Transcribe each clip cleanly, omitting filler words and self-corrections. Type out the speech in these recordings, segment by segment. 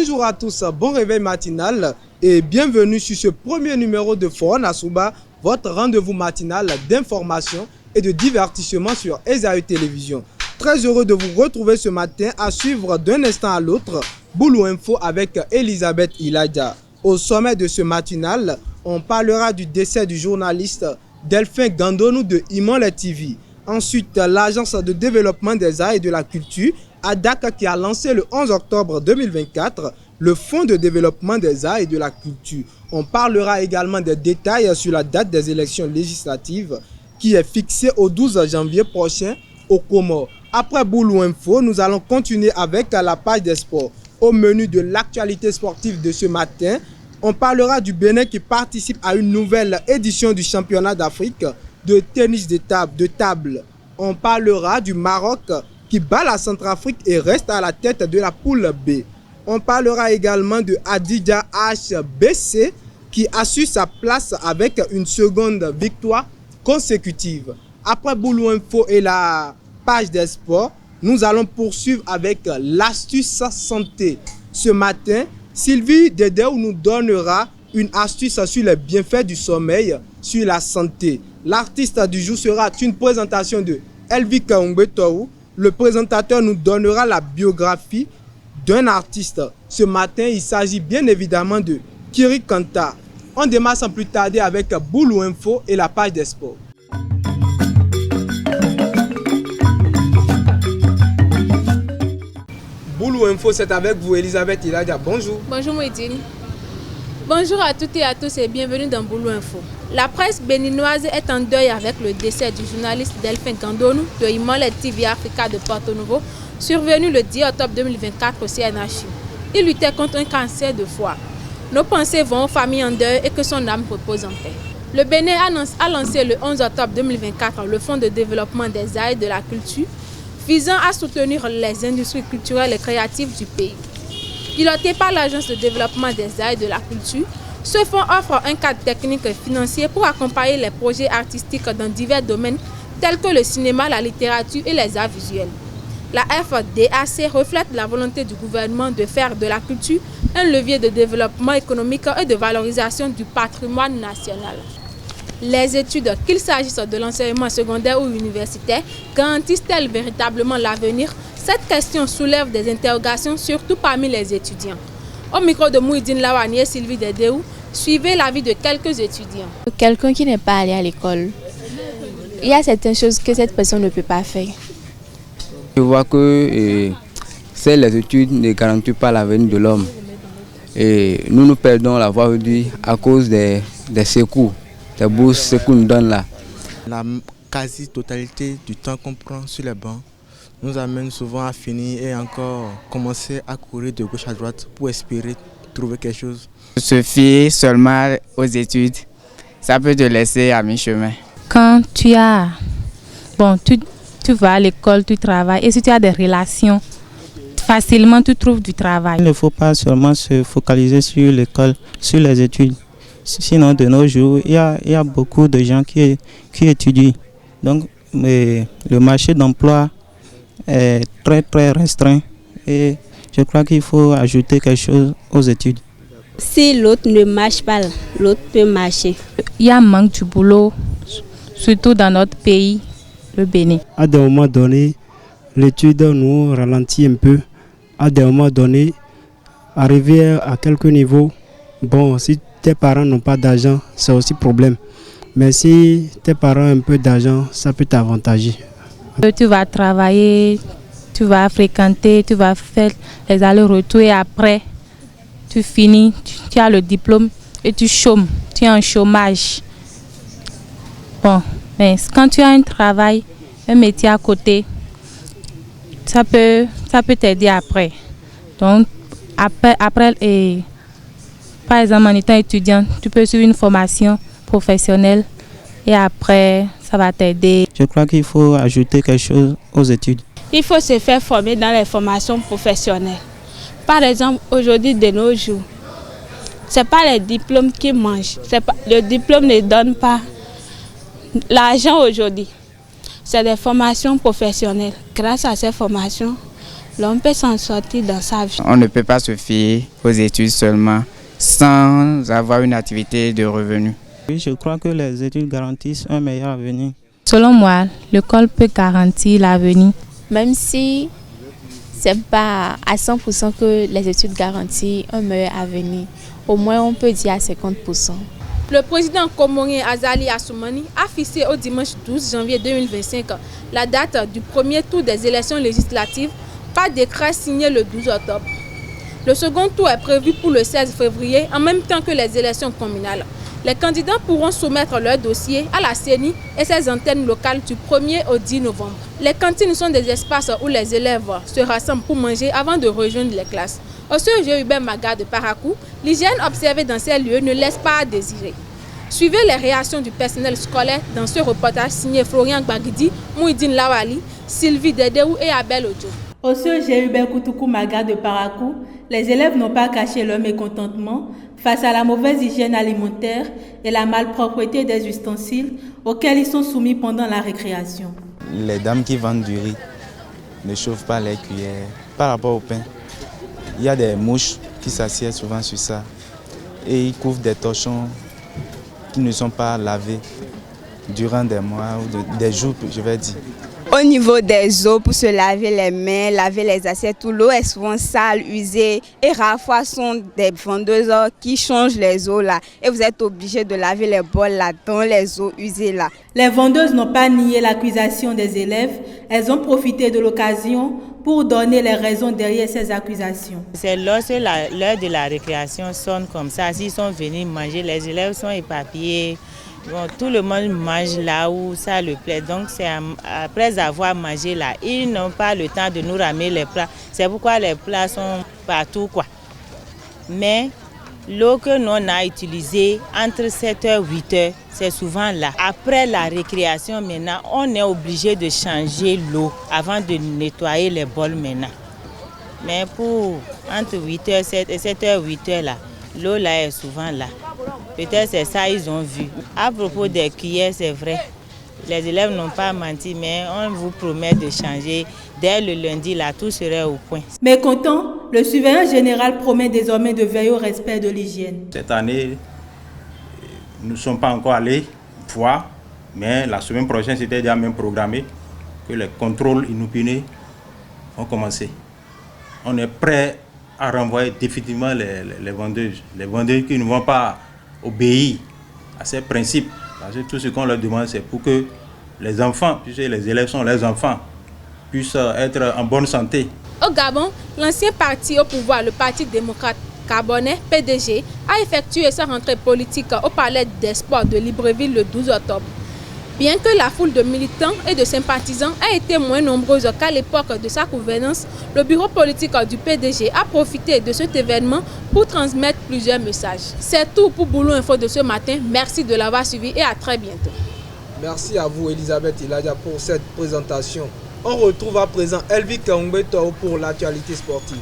Bonjour à tous, bon réveil matinal et bienvenue sur ce premier numéro de Forum Asuba, votre rendez-vous matinal d'information et de divertissement sur Esaü Télévision. Très heureux de vous retrouver ce matin à suivre d'un instant à l'autre Boulou Info avec Elisabeth Iladia. Au sommet de ce matinal, on parlera du décès du journaliste Delphin Gandonou de Imole TV. Ensuite, l'Agence de développement des arts et de la culture, ADAC, qui a lancé le 11 octobre 2024 le Fonds de développement des arts et de la culture. On parlera également des détails sur la date des élections législatives qui est fixée au 12 janvier prochain au Comores. Après Boulou Info, nous allons continuer avec la page des sports. Au menu de l'actualité sportive de ce matin, on parlera du Bénin qui participe à une nouvelle édition du championnat d'Afrique de tennis de table. On parlera du Maroc qui bat la Centrafrique et reste à la tête de la poule B. On parlera également de Hadija HBC qui assure sa place avec une seconde victoire consécutive. Après Boulou Info et la page des sports, nous allons poursuivre avec l'astuce santé. Ce matin, Sylvie Dedeu nous donnera une astuce sur les bienfaits du sommeil sur la santé. L'artiste du jour sera une présentation de Elvika Umbetou. Le présentateur nous donnera la biographie d'un artiste. Ce matin, il s'agit bien évidemment de Kiri Kanta. On démarre sans plus tarder avec Boulou Info et la page des sports. Boulou Info, c'est avec vous, Elisabeth Iladia. Bonjour. Bonjour Moïdine. Bonjour à toutes et à tous et bienvenue dans Boulou Info. La presse béninoise est en deuil avec le décès du journaliste Delphin Gandonou de Imole TV Africa de Porto Novo, survenu le 10 octobre 2024 au CNHU. Il luttait contre un cancer de foie. Nos pensées vont aux familles en deuil et que son âme repose en paix. Le Bénin a lancé le 11 octobre 2024 le Fonds de développement des arts et de la culture, visant à soutenir les industries culturelles et créatives du pays. Piloté par l'Agence de développement des arts et de la culture, ce fonds offre un cadre technique et financier pour accompagner les projets artistiques dans divers domaines tels que le cinéma, la littérature et les arts visuels. La FDAC reflète la volonté du gouvernement de faire de la culture un levier de développement économique et de valorisation du patrimoine national. Les études, qu'il s'agisse de l'enseignement secondaire ou universitaire, garantissent-elles véritablement l'avenir? Cette question soulève des interrogations, surtout parmi les étudiants. Au micro de Mouidine Lawani et Sylvie Dedeu, suivez l'avis de quelques étudiants. Quelqu'un qui n'est pas allé à l'école, il y a certaines choses que cette personne ne peut pas faire. Je vois que les études ne garantissent pas l'avenir de l'homme. Et nous perdons la voie aujourd'hui à cause des secours, des bourses que nous donnent là. La quasi-totalité du temps qu'on prend sur les bancs nous amène souvent à finir et encore commencer à courir de gauche à droite pour espérer trouver quelque chose. Se fier seulement aux études, ça peut te laisser à mi-chemin. Quand tu vas à l'école, tu travailles et si tu as des relations, facilement tu trouves du travail. Il ne faut pas seulement se focaliser sur l'école, sur les études. Sinon, de nos jours, il y a beaucoup de gens qui étudient. Donc, le marché d'emploi est très très restreint et je crois qu'il faut ajouter quelque chose aux études. Si l'autre ne marche pas, l'autre peut marcher. Il y a un manque du boulot, surtout dans notre pays, le Bénin. À des moments donnés, l'étude nous ralentit un peu. À des moments donnés, arriver à quelques niveaux, bon, si tes parents n'ont pas d'argent, c'est aussi problème. Mais si tes parents ont un peu d'argent, ça peut t'avantager. Tu vas travailler, tu vas fréquenter, tu vas faire les allers-retours et après, tu finis, tu as le diplôme et tu chômes, tu es en chômage. Bon, mais quand tu as un travail, un métier à côté, ça peut t'aider après. Donc, après par exemple, en étant étudiant, tu peux suivre une formation professionnelle et après, ça va t'aider. Je crois qu'il faut ajouter quelque chose aux études. Il faut se faire former dans les formations professionnelles. Par exemple, aujourd'hui, de nos jours, ce n'est pas les diplômes qui mangent. Le diplôme ne donne pas l'argent aujourd'hui. C'est des formations professionnelles. Grâce à ces formations, L'homme peut s'en sortir dans sa vie. On ne peut pas se fier aux études seulement sans avoir une activité de revenu. Oui, je crois que les études garantissent un meilleur avenir. Selon moi, l'école peut garantir l'avenir. Même si ce n'est pas à 100% que les études garantissent un meilleur avenir, au moins on peut dire à 50%. Le président comorien Azali Assoumani a fixé au dimanche 12 janvier 2025 la date du premier tour des élections législatives par décret signé le 12 octobre. Le second tour est prévu pour le 16 février en même temps que les élections communales. Les candidats pourront soumettre leur dossier à la CENI et ses antennes locales du 1er au 10 novembre. Les cantines sont des espaces où les élèves se rassemblent pour manger avant de rejoindre les classes. Au CEG Hubert Maga de Parakou, l'hygiène observée dans ces lieux ne laisse pas à désirer. Suivez les réactions du personnel scolaire dans ce reportage signé Florian Gbagidi, Mouidine Lawali, Sylvie Dedéou et Abel Ojo. Au CEG Hubert Koutoukou Maga de Parakou, les élèves n'ont pas caché leur mécontentement face à la mauvaise hygiène alimentaire et la malpropreté des ustensiles auxquels ils sont soumis pendant la récréation. Les dames qui vendent du riz ne chauffent pas les cuillères. Par rapport au pain, il y a des mouches qui s'assiedent souvent sur ça et ils couvrent des torchons qui ne sont pas lavés durant des mois ou des jours, je vais dire. Au niveau des eaux pour se laver les mains, laver les assiettes, tout l'eau est souvent sale, usée et parfois sont des vendeuses qui changent les eaux là et vous êtes obligé de laver les bols là dans les eaux usées là. Les vendeuses n'ont pas nié l'accusation des élèves, elles ont profité de l'occasion pour donner les raisons derrière ces accusations. C'est lorsque l'heure de la récréation sonne comme ça, s'ils sont venus manger, les élèves sont éparpillés. Bon, tout le monde mange là où ça le plaît. Donc c'est après avoir mangé là, ils n'ont pas le temps de nous ramener les plats. C'est pourquoi les plats sont partout quoi. Mais l'eau que nous on a utilisée entre 7h et 8h, c'est souvent là. Après la récréation maintenant, on est obligé de changer l'eau avant de nettoyer les bols maintenant. Mais pour entre 8h et 7h, 8h là, l'eau là est souvent là. Peut-être c'est ça ils ont vu. À propos des cuillères, c'est vrai. Les élèves n'ont pas menti, mais on vous promet de changer. Dès le lundi, là, tout serait au point. Mécontent, le surveillant général promet désormais de veiller au respect de l'hygiène. Cette année, nous ne sommes pas encore allés voir, mais la semaine prochaine, c'était déjà même programmé que les contrôles inopinés vont commencer. On est prêt à renvoyer définitivement les vendeuses. Les vendeuses qui ne vont pas obéir à ces principes. Parce que tout ce qu'on leur demande, c'est pour que les enfants, puisque les élèves sont les enfants, puissent être en bonne santé. Au Gabon, l'ancien parti au pouvoir, le Parti démocrate gabonais, PDG, a effectué sa rentrée politique au Palais des Sports de Libreville le 12 octobre. Bien que la foule de militants et de sympathisants ait été moins nombreuse qu'à l'époque de sa gouvernance, le bureau politique du PDG a profité de cet événement pour transmettre plusieurs messages. C'est tout pour Boulou Info de ce matin. Merci de l'avoir suivi et à très bientôt. Merci à vous Elisabeth Iladia pour cette présentation. On retrouve à présent Elvi Kaumbeto pour l'actualité sportive.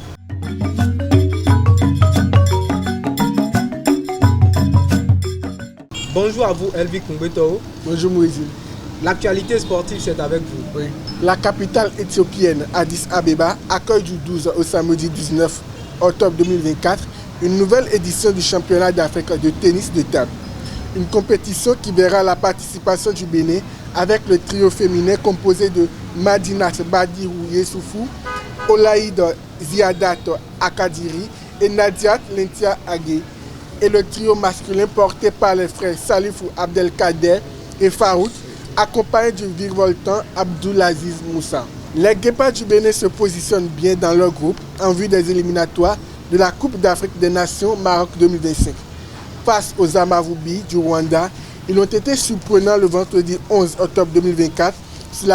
Bonjour à vous, Elvi Kumbeto. Bonjour Moïse. L'actualité sportive, c'est avec vous. Oui. La capitale éthiopienne, Addis Abeba, accueille du 12 au samedi 19 octobre 2024 une nouvelle édition du championnat d'Afrique de tennis de table. Une compétition qui verra la participation du Bénin avec le trio féminin composé de Madinat Badirou Yessoufou, Olaïd Ziadat Akadiri et Nadiat Lentia Agé, et le trio masculin porté par les frères Salifou Abdelkader et Farouk, accompagné du virevoltant Abdoulaziz Moussa. Les Guépards du Bénin se positionnent bien dans leur groupe en vue des éliminatoires de la Coupe d'Afrique des Nations Maroc 2025. Face aux Amavubi du Rwanda, ils ont été surprenants le vendredi 11 octobre 2024 sur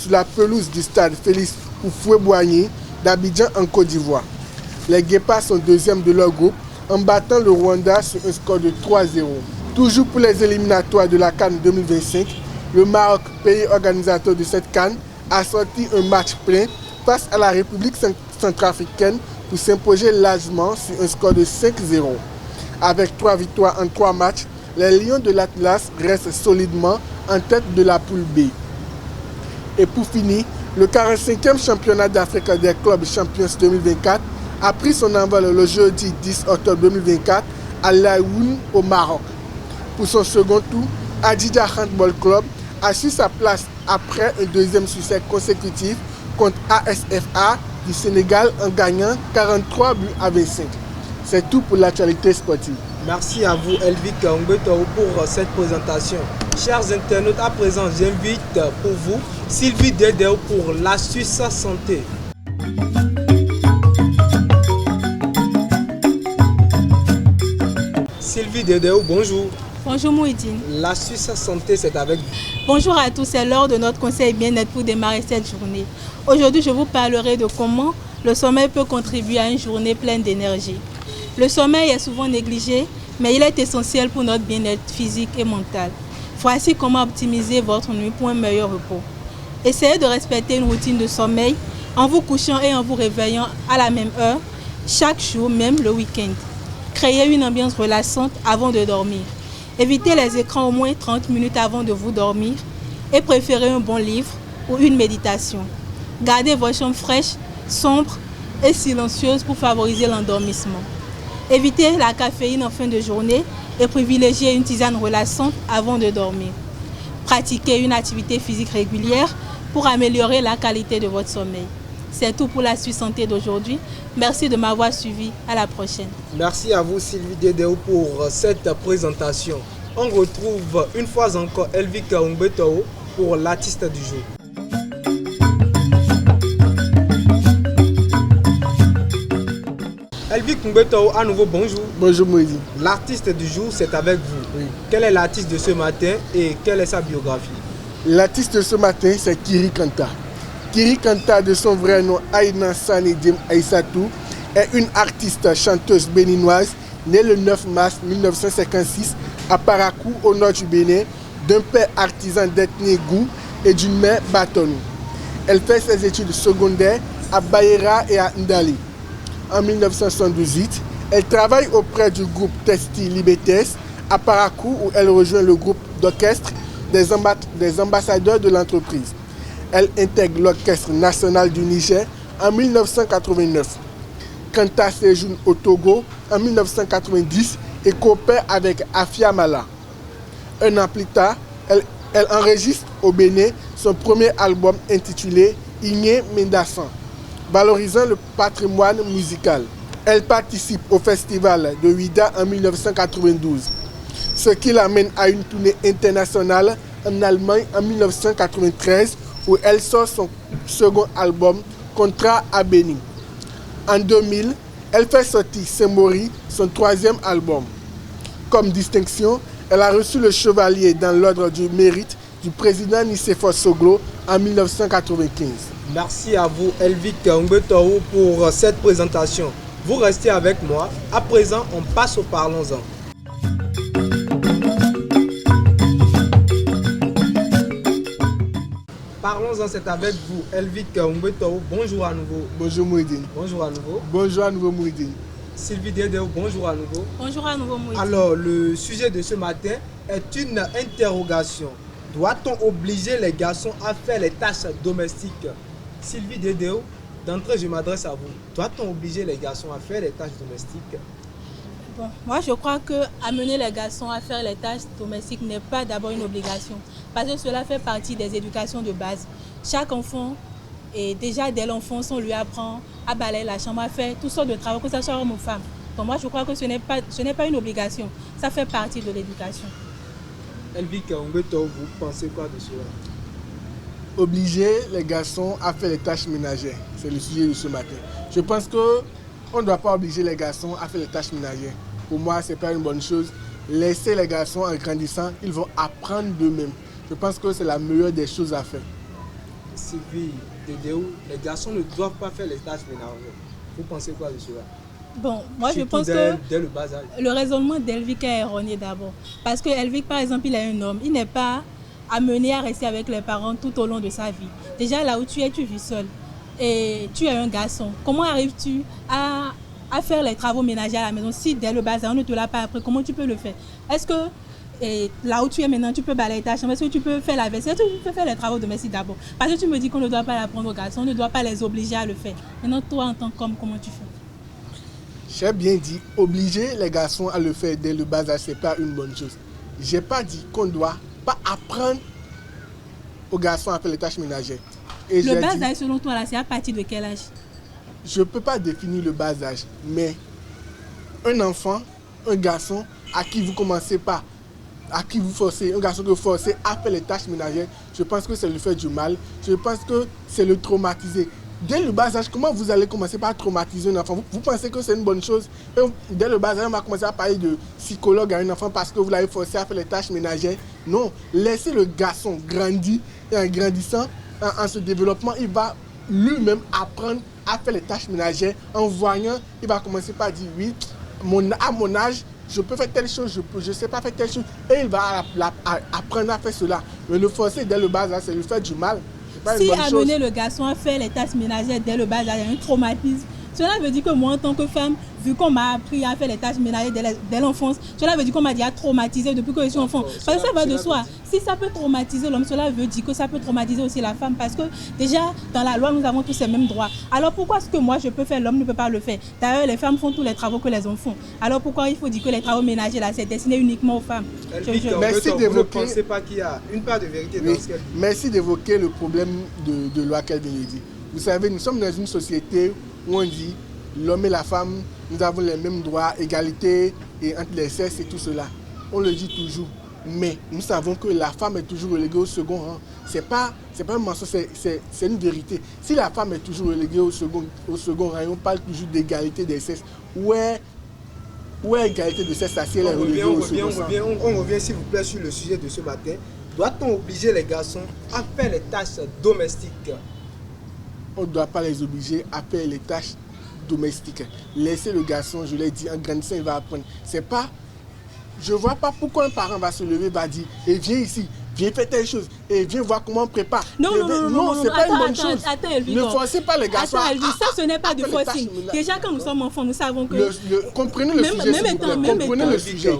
la pelouse du stade Félix Houphouët-Boigny d'Abidjan en Côte d'Ivoire. Les Guépards sont deuxièmes de leur groupe en battant le Rwanda sur un score de 3-0. Toujours pour les éliminatoires de la CAN 2025, le Maroc, pays organisateur de cette CAN, a sorti un match plein face à la République centrafricaine pour s'imposer largement sur un score de 5-0. Avec 3 victoires en 3 matchs, les Lions de l'Atlas restent solidement en tête de la poule B. Et pour finir, Le 45e championnat d'Afrique des clubs Champions 2024 a pris son envol le jeudi 10 octobre 2024 à Laïoun au Maroc. Pour son second tour, Adidja Handball Club a su sa place après un deuxième succès consécutif contre ASFA du Sénégal en gagnant 43 buts à 25. C'est tout pour l'actualité sportive. Merci à vous, Elvic Ngbetou, pour cette présentation. Chers internautes, à présent, j'invite pour vous Sylvie Dedeo pour l'astuce santé. Sylvie Dedeo, bonjour. Bonjour Mouidine. L'astuce santé, c'est avec vous. Bonjour à tous, c'est l'heure de notre conseil bien-être pour démarrer cette journée. Aujourd'hui, je vous parlerai de comment le sommeil peut contribuer à une journée pleine d'énergie. Le sommeil est souvent négligé, mais il est essentiel pour notre bien-être physique et mental. Voici comment optimiser votre nuit pour un meilleur repos. Essayez de respecter une routine de sommeil en vous couchant et en vous réveillant à la même heure, chaque jour, même le week-end. Créez une ambiance relaxante avant de dormir. Évitez les écrans au moins 30 minutes avant de vous dormir et préférez un bon livre ou une méditation. Gardez votre chambre fraîche, sombre et silencieuse pour favoriser l'endormissement. Évitez la caféine en fin de journée et privilégiez une tisane relaxante avant de dormir. Pratiquez une activité physique régulière pour améliorer la qualité de votre sommeil. C'est tout pour l'astuce santé d'aujourd'hui. Merci de m'avoir suivi. À la prochaine. Merci à vous, Sylvie Dedeo, pour cette présentation. On retrouve une fois encore Elvic Ngbetou pour l'artiste du jour. Elvic Ngbetou, à nouveau bonjour. Bonjour Moïse. L'artiste du jour, c'est avec vous. Oui. Quel est l'artiste de ce matin et quelle est sa biographie? L'artiste de ce matin, c'est Kiri Kanta. Kiri Kanta, de son vrai nom Aïna Sanedim Aïssatou, est une artiste chanteuse béninoise née le 9 mars 1956 à Parakou, au nord du Bénin, d'un père artisan d'ethnie Gou et d'une mère Batonou. Elle fait ses études secondaires à Bayera et à Ndali. En 1978, elle travaille auprès du groupe Textile Libertés à Parakou, où elle rejoint le groupe d'orchestre des ambassadeurs de l'entreprise. Elle intègre l'Orchestre national du Niger en 1989. Kanta séjourne au Togo en 1990 et coopère avec Afia Mala. Un an plus tard, elle enregistre au Bénin son premier album intitulé Igné Mendassan, valorisant le patrimoine musical. Elle participe au festival de Ouida en 1992, ce qui l'amène à une tournée internationale en Allemagne en 1993, où elle sort son second album, Contrat à Bénin. En 2000, elle fait sortir Semori, son troisième album. Comme distinction, elle a reçu le chevalier dans l'ordre du mérite du président Nicéphore Soglo en 1995. Merci à vous, Elvic Ngbetou, pour cette présentation. Vous restez avec moi. À présent, on passe au Parlons-en. Parlons-en, c'est avec vous, Elvic Ngbetou. Bonjour à nouveau. Bonjour Mouidine. Bonjour à nouveau. Bonjour à nouveau Mouidine. Sylvie Dedeo, bonjour à nouveau. Bonjour à nouveau Mouidine. Alors, le sujet de ce matin est une interrogation. Doit-on obliger les garçons à faire les tâches domestiques? Sylvie Dedeo, d'entrée, je m'adresse à vous. Doit-on obliger les garçons à faire les tâches domestiques? Bon, moi, je crois que amener les garçons à faire les tâches domestiques n'est pas d'abord une obligation, parce que cela fait partie des éducations de base. Chaque enfant, et déjà dès l'enfance, on lui apprend à balayer la chambre, à faire toutes sortes de travaux, que ce soit homme ou femme. Donc moi, je crois que ce n'est pas une obligation, ça fait partie de l'éducation. Elvic Ngbetou, vous pensez quoi de cela? Obliger les garçons à faire les tâches ménagères, c'est le sujet de ce matin. Je pense qu'on ne doit pas obliger les garçons à faire les tâches ménagères. Pour moi, ce n'est pas une bonne chose. Laisser les garçons, en grandissant, ils vont apprendre d'eux-mêmes. Je pense que c'est la meilleure des choses à faire. Sylvie Dedeo, les garçons ne doivent pas faire les tâches ménagères. Vous pensez quoi de cela? Bon, moi surtout je pense dès le bas âge. Le raisonnement d'Elvic est erroné d'abord. Parce que Elvic, par exemple, il est un homme. Il n'est pas amené à rester avec les parents tout au long de sa vie. Déjà là où tu es, tu vis seul. Et tu es un garçon. Comment arrives-tu à faire les travaux ménagers à la maison si dès le bas âge on ne te l'a pas appris? Comment tu peux le faire? Est-ce que et là où tu es maintenant, tu peux balayer ta chambre, est-ce que tu peux faire la vaisselle, tu peux faire les travaux domestiques d'abord. Parce que tu me dis qu'on ne doit pas l'apprendre aux garçons, on ne doit pas les obliger à le faire. Maintenant, toi, en tant qu'homme, comment tu fais? J'ai bien dit, obliger les garçons à le faire dès le bas âge, ce n'est pas une bonne chose. Je n'ai pas dit qu'on ne doit pas apprendre aux garçons à faire les tâches ménagères. Et le bas âge, selon toi, là, c'est à partir de quel âge? Je ne peux pas définir le bas âge, mais un enfant, un garçon à qui vous commencez pas, à qui vous forcez, un garçon que vous forcez à faire les tâches ménagères, je pense que c'est le faire du mal, je pense que c'est le traumatiser. Dès le bas âge, comment vous allez commencer par traumatiser un enfant? Vous pensez que c'est une bonne chose? Et dès le bas âge, on va commencer à parler de psychologue à un enfant parce que vous l'avez forcé à faire les tâches ménagères? Non, laissez le garçon grandir et en grandissant, en se développant, il va lui-même apprendre à faire les tâches ménagères. En voyant, il va commencer par dire oui, à mon âge, je peux faire telle chose, je ne sais pas faire telle chose. Et il va apprendre à faire cela. Mais le forcer dès le bas âge, c'est lui faire du mal. Si amener le garçon à faire les tâches ménagères dès le bas âge, il y a un traumatisme. Cela veut dire que moi, en tant que femme, vu qu'on m'a appris à faire les tâches ménagères dès l'enfance, cela veut dire qu'on m'a dit à traumatiser depuis que je suis enfant. Parce que ça va de soi. Si ça peut traumatiser l'homme, cela veut dire que ça peut traumatiser aussi la femme. Parce que déjà, dans la loi, nous avons tous ces mêmes droits. Alors pourquoi ce que moi je peux faire, l'homme ne peut pas le faire? D'ailleurs, les femmes font tous les travaux que les hommes font. Alors pourquoi il faut dire que les travaux ménagers, là, c'est destiné uniquement aux femmes? Merci d'évoquer. Vous ne pensez pas qu'il y a une part de vérité dans ce qu'elle dit? Merci d'évoquer le problème de loi qu'elle vient de dire. Vous savez, nous sommes dans une société où on dit l'homme et la femme, nous avons les mêmes droits, égalité et entre les sexes et tout cela. On le dit toujours. Mais nous savons que la femme est toujours reléguée au second rang. C'est pas un mensonge, c'est une vérité. Si la femme est toujours reléguée au second rang, on parle toujours d'égalité des sexes. Où est égalité de sexe si elle est reléguée au second rang? On revient s'il vous plaît sur le sujet de ce matin. Doit-on obliger les garçons à faire les tâches domestiques? On ne doit pas les obliger à faire les tâches domestiques. Laissez le garçon, je l'ai dit, en grandissant, il va apprendre. C'est pas... Je ne vois pas pourquoi un parent va se lever, va dire, et viens ici, viens faire telle chose, et viens voir comment on prépare. Non, c'est pas une bonne chose. Attends, Elvis, ne forcez pas les garçons. Attends, Elvis, ça, ce n'est pas du forcing. Déjà, quand nous sommes enfants, nous savons que... Comprenez le sujet, s'il vous plaît. Comprenez le sujet.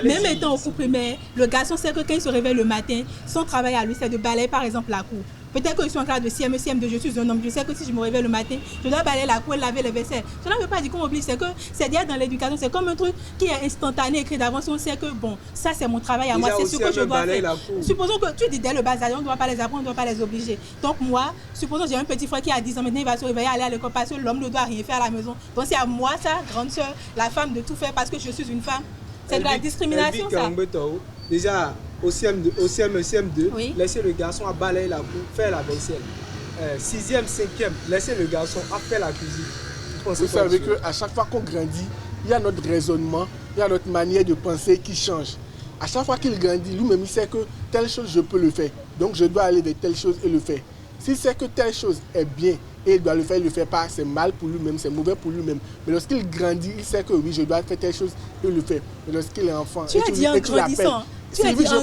Même étant au couple, mais le garçon sait que quand il se réveille le matin, son travail à lui, c'est de balayer, par exemple, la cour. Peut-être que je suis en classe de CM2, je suis un homme. Je sais que si je me réveille le matin, je dois balayer la cour et laver les vaisselles. Cela ne veut pas dire qu'on m'oblige. C'est que c'est déjà dans l'éducation. C'est comme un truc qui est instantané, écrit d'avance. On sait que bon, ça c'est mon travail à moi, c'est ce que je dois faire. Supposons que tu dis dès le bas âge, on ne doit pas les apprendre, on ne doit pas les obliger. Donc moi, supposons que j'ai un petit frère qui a 10 ans, maintenant il va se réveiller, aller à l'école parce que l'homme ne doit rien faire à la maison. Donc c'est à moi, sa grande soeur, la femme, de tout faire parce que je suis une femme. C'est de la discrimination, ça. Déjà, au CM2, oui. Laissez le garçon à balayer la cour, faire la vaisselle. 6e, 5e, laissez le garçon à faire la cuisine. Vous savez qu'à chaque fois qu'on grandit, il y a notre raisonnement, il y a notre manière de penser qui change. À chaque fois qu'il grandit, lui-même, il sait que telle chose, je peux le faire. Donc, je dois aller vers telle chose et le faire. S'il sait que telle chose est bien et il doit le faire, il ne le fait pas, c'est mal pour lui-même, c'est mauvais pour lui-même. Mais lorsqu'il grandit, il sait que oui, je dois faire telle chose et il le fait. Mais lorsqu'il est enfant, tu as dit en grandissant. Je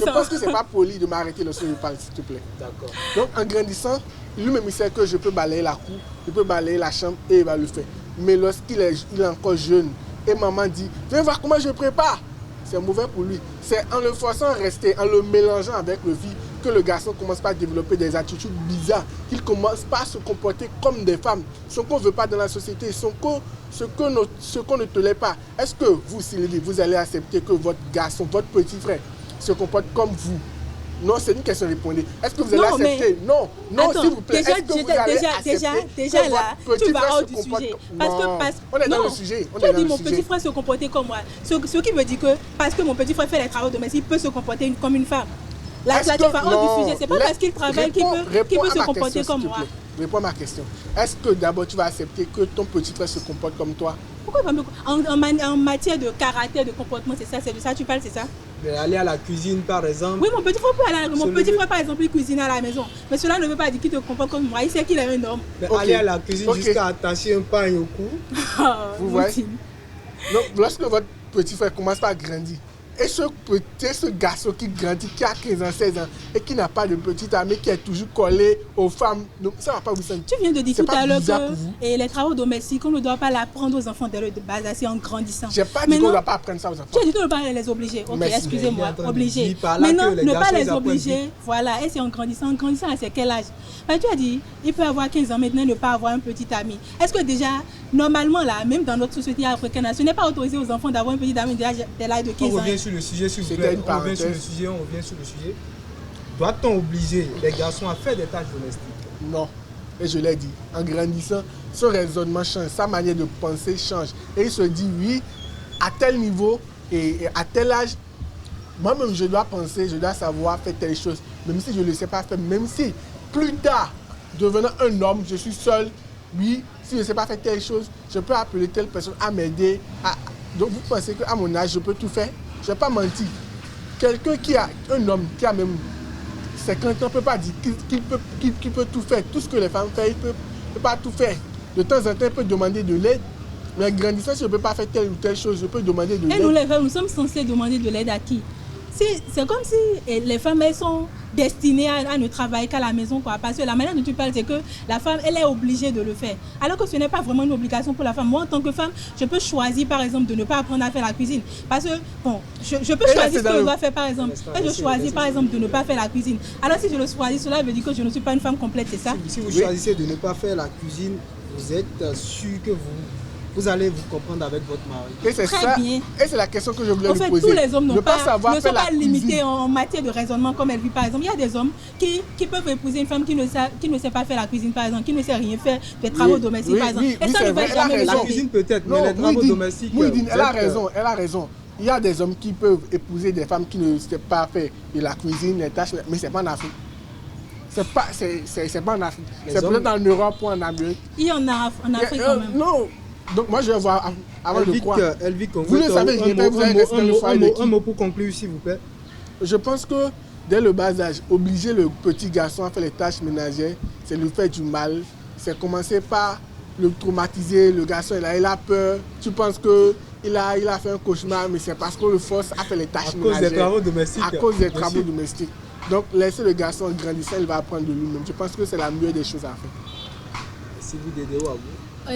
pense que c'est pas poli de m'arrêter lorsque je parle, s'il te plaît. D'accord. Donc, en grandissant, lui-même, il sait que je peux balayer la cour, je peux balayer la chambre et il va le faire. Mais lorsqu'il est encore jeune et maman dit, viens voir comment je prépare, c'est mauvais pour lui. C'est en le forçant à rester, en le mélangeant avec le vie, que le garçon commence par développer des attitudes bizarres, qu'il commence par se comporter comme des femmes, ce qu'on ne veut pas dans la société, ce qu'on ne tolère pas. Est-ce que vous, Sylvie, vous allez accepter que votre garçon, votre petit frère, se comporte comme vous? Non, c'est une question, répondez. Est-ce que vous allez accepter? Non, s'il vous plaît. Est-ce que vous allez déjà là, tu vas hors du sujet. On est dans le sujet. Tu dis mon petit frère se comporter comme moi. Ce qui veut dire que parce que mon petit frère fait les travaux domestiques, il peut se comporter comme une femme. Là, tu vas hors du sujet. C'est pas parce qu'il travaille qu'il peut se comporter comme moi. Réponds à ma question. Est-ce que d'abord tu vas accepter que ton petit frère se comporte comme toi? Pourquoi en matière de caractère, de comportement, c'est de ça tu parles, c'est ça? Aller à la cuisine par exemple. Oui, mon petit frère peut aller mon petit frère par exemple, il cuisine à la maison. Mais cela ne veut pas dire qu'il te comporte comme moi. Il sait qu'il est un homme. Mais aller à la cuisine jusqu'à attacher un pain au cou. Vous voyez? Donc, lorsque votre petit frère commence à grandir Et ce garçon qui grandit, qui a 15 ans, 16 ans, et qui n'a pas de petite amie, qui est toujours collé aux femmes, donc ça ne va pas vous sentir. Tu viens de dire tout à l'heure que les travaux domestiques, on ne doit pas l'apprendre aux enfants dès le bas âge, en grandissant. Je n'ai pas dit qu'on ne doit pas apprendre ça aux enfants. Tu as dit qu'on ne doit pas les obliger. Ok, excusez-moi, obliger. Maintenant, ne pas les obliger, voilà, et c'est en grandissant. En grandissant, c'est quel âge? Tu as dit, il peut avoir 15 ans maintenant, ne pas avoir un petit ami. Est-ce que déjà, normalement, là, même dans notre société africaine, ce n'est pas autorisé aux enfants d'avoir un petit ami dès l'âge de 15 ans? On revient sur le sujet, s'il vous plaît. On revient sur le sujet. Doit-on obliger les garçons à faire des tâches domestiques? Non. Et je l'ai dit, en grandissant, son raisonnement change, sa manière de penser change. Et il se dit, oui, à tel niveau et à tel âge, moi-même, je dois penser, je dois savoir faire telle chose. Même si je ne le sais pas faire, même si plus tard, devenant un homme, je suis seul, oui, si je ne sais pas faire telle chose, je peux appeler telle personne à m'aider. Donc vous pensez qu'à mon âge, je peux tout faire? Je ne vais pas mentir. Quelqu'un qui a, un homme qui a même 50 ans ne peut pas dire qu'il peut tout faire. Tout ce que les femmes font, il ne peut pas tout faire. De temps en temps, il peut demander de l'aide. Mais en grandissant, si je ne peux pas faire telle ou telle chose, je peux demander de l'aide. Et nous, les femmes, nous sommes censés demander de l'aide à qui? C'est comme si les femmes, elles sont destinées à ne travailler qu'à la maison, quoi. Parce que la manière dont tu parles, c'est que la femme, elle est obligée de le faire. Alors que ce n'est pas vraiment une obligation pour la femme. Moi, en tant que femme, je peux choisir, par exemple, de ne pas apprendre à faire la cuisine. Parce que, bon, je peux choisir ce que je dois faire, par exemple. Et je choisis, par exemple, de ne pas faire la cuisine. Alors, si je le choisis, cela veut dire que je ne suis pas une femme complète, c'est ça? Si vous choisissez de ne pas faire la cuisine, vous êtes sûr que vous allez vous comprendre avec votre mari. Et c'est ça. Bien. Et c'est la question que je voulais vous poser. En fait, tous les hommes ne sont pas limités en matière de raisonnement comme elle vit. Par exemple, il y a des hommes qui peuvent épouser une femme qui ne sait pas faire la cuisine, par exemple, qui ne sait rien faire des travaux domestiques, par exemple. Et ça ne va jamais la cuisine peut-être, mais les travaux domestiques... Elle a raison. Il y a des hommes qui peuvent épouser des femmes qui ne savent pas faire de la cuisine, les tâches, mais ce n'est pas en Afrique. C'est pas en Afrique. C'est peut-être en Europe ou en Amérique. Il y en a en Afrique quand même. Non. Donc moi je vais voir avant de croire. Vous le savez, un mot pour conclure s'il vous plaît. Je pense que dès le bas âge, obliger le petit garçon à faire les tâches ménagères, c'est lui faire du mal. C'est commencer par le traumatiser, le garçon il a peur. Tu penses qu'il a fait un cauchemar, mais c'est parce qu'on le force à faire les tâches ménagères. À cause des travaux domestiques. À cause des travaux domestiques. Donc laisser le garçon grandissant, il va apprendre de lui-même. Je pense que c'est la meilleure des choses à faire. Si vous Dédéo, à vous.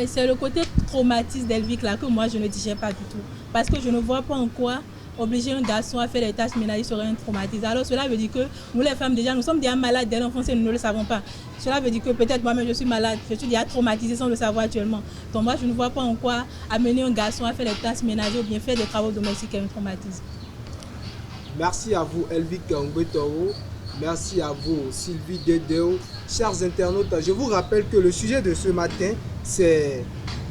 C'est le côté traumatisme d'Elvic là que moi je ne digère pas du tout. Parce que je ne vois pas en quoi obliger un garçon à faire les tâches ménagères serait un traumatisme. Alors cela veut dire que nous les femmes déjà, nous sommes déjà malades dès l'enfance et nous ne le savons pas. Cela veut dire que peut-être moi-même je suis malade, je suis déjà traumatisée sans le savoir actuellement. Donc moi je ne vois pas en quoi amener un garçon à faire les tâches ménagères ou bien faire des travaux domestiques est un traumatisme. Merci à vous Elvic Ngwetoro. Merci à vous Sylvie Dédéo. Chers internautes, je vous rappelle que le sujet de ce matin, c'est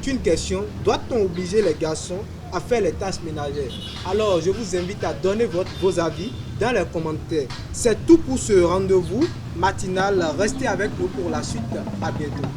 une question. Doit-on obliger les garçons à faire les tâches ménagères? Alors, je vous invite à donner vos avis dans les commentaires. C'est tout pour ce rendez-vous matinal. Restez avec nous pour la suite. À bientôt.